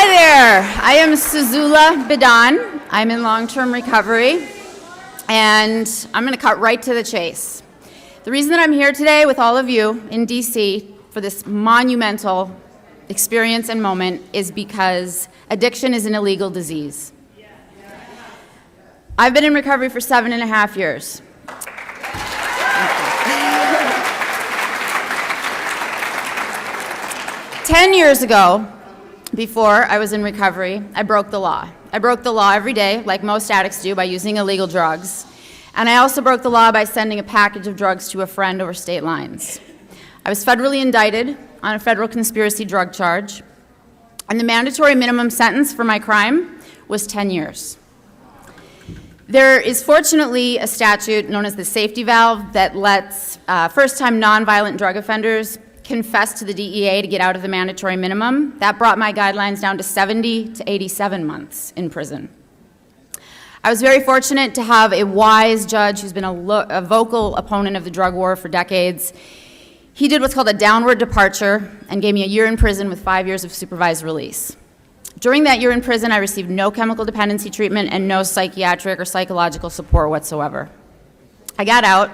Hi there, I am Suzula Bidon. I'm in long-term recovery, and I'm going to cut right to the chase. The reason that I'm here today with all of you in DC for this monumental experience and moment is because addiction is an illegal disease. I've been in recovery for 7.5 years. 10 years ago, before I was in recovery, I broke the law. I broke the law every day, like most addicts do, by using illegal drugs. And I also broke the law by sending a package of drugs to a friend over state lines. I was federally indicted on a federal conspiracy drug charge, and the mandatory minimum sentence for my crime was 10 years. There is fortunately a statute known as the safety valve that lets first-time nonviolent drug offenders confess to the DEA to get out of the mandatory minimum. That brought my guidelines down to 70 to 87 months in prison. I was very fortunate to have a wise judge who's been a vocal opponent of the drug war for decades. He did what's called a downward departure and gave me a year in prison with 5 years of supervised release. During that year in prison, I received no chemical dependency treatment and no psychiatric or psychological support whatsoever. I got out.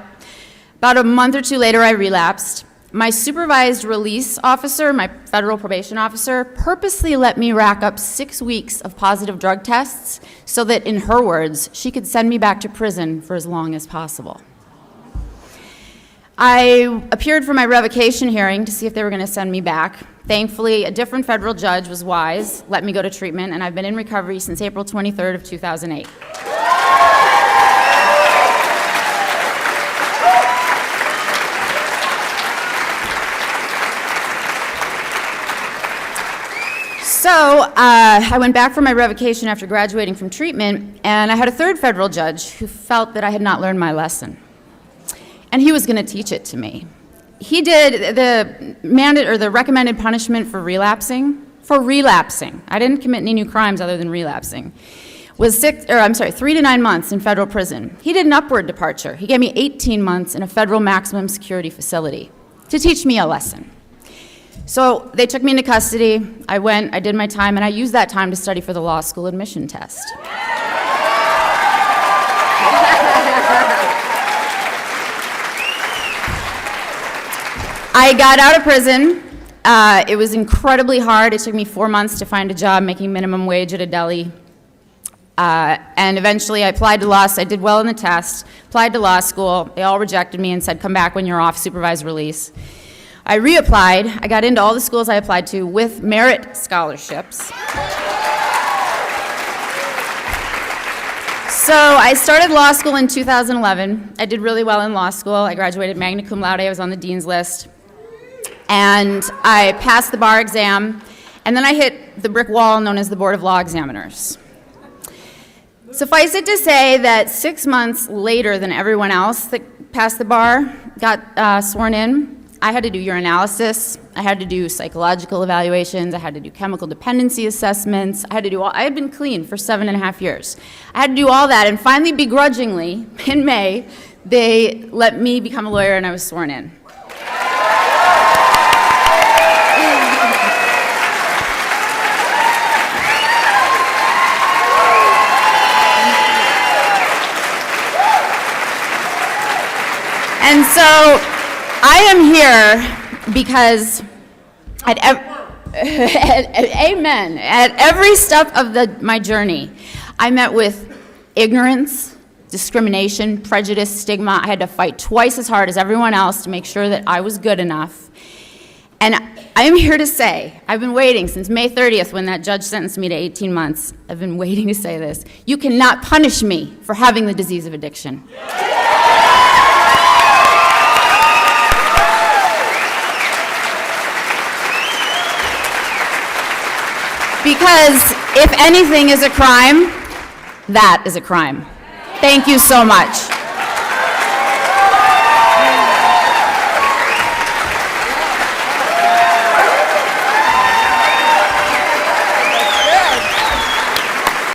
About a month or two later, I relapsed. My supervised release officer, my federal probation officer, purposely let me rack up 6 weeks of positive drug tests so that, in her words, she could send me back to prison for as long as possible. I appeared for my revocation hearing to see if they were going to send me back. Thankfully, a different federal judge was wise, let me go to treatment, and I've been in recovery since April 23rd of 2008. So I went back for my revocation after graduating from treatment, and I had a third federal judge who felt that I had not learned my lesson. And he was going to teach it to me. He did the recommended punishment for relapsing. I didn't commit any new crimes other than relapsing. Was 3 to 9 months in federal prison. He did an upward departure. He gave me 18 months in a federal maximum security facility to teach me a lesson. So they took me into custody. I went, I did my time, and I used that time to study for the law school admission test. I got out of prison. It was incredibly hard. It took me 4 months to find a job making minimum wage at a deli. And eventually I applied to law, so I did well in the test, applied to law school. They all rejected me and said, come back when you're off supervised release. I reapplied. I got into all the schools I applied to with merit scholarships. So I started law school in 2011. I did really well in law school. I graduated magna cum laude. I was on the dean's list. And I passed the bar exam, and then I hit the brick wall known as the Board of Law Examiners. Suffice it to say that 6 months later than everyone else that passed the bar got sworn in, I had to do urinalysis, I had to do psychological evaluations, I had to do chemical dependency assessments, I had been clean for 7.5 years. I had to do all that, and finally, begrudgingly, in May, they let me become a lawyer and I was sworn in. And so I am here because amen, at every step of my journey, I met with ignorance, discrimination, prejudice, stigma. I had to fight twice as hard as everyone else to make sure that I was good enough. And I am here to say, I've been waiting since May 30th when that judge sentenced me to 18 months. I've been waiting to say this. You cannot punish me for having the disease of addiction. Because if anything is a crime, that is a crime. Thank you so much.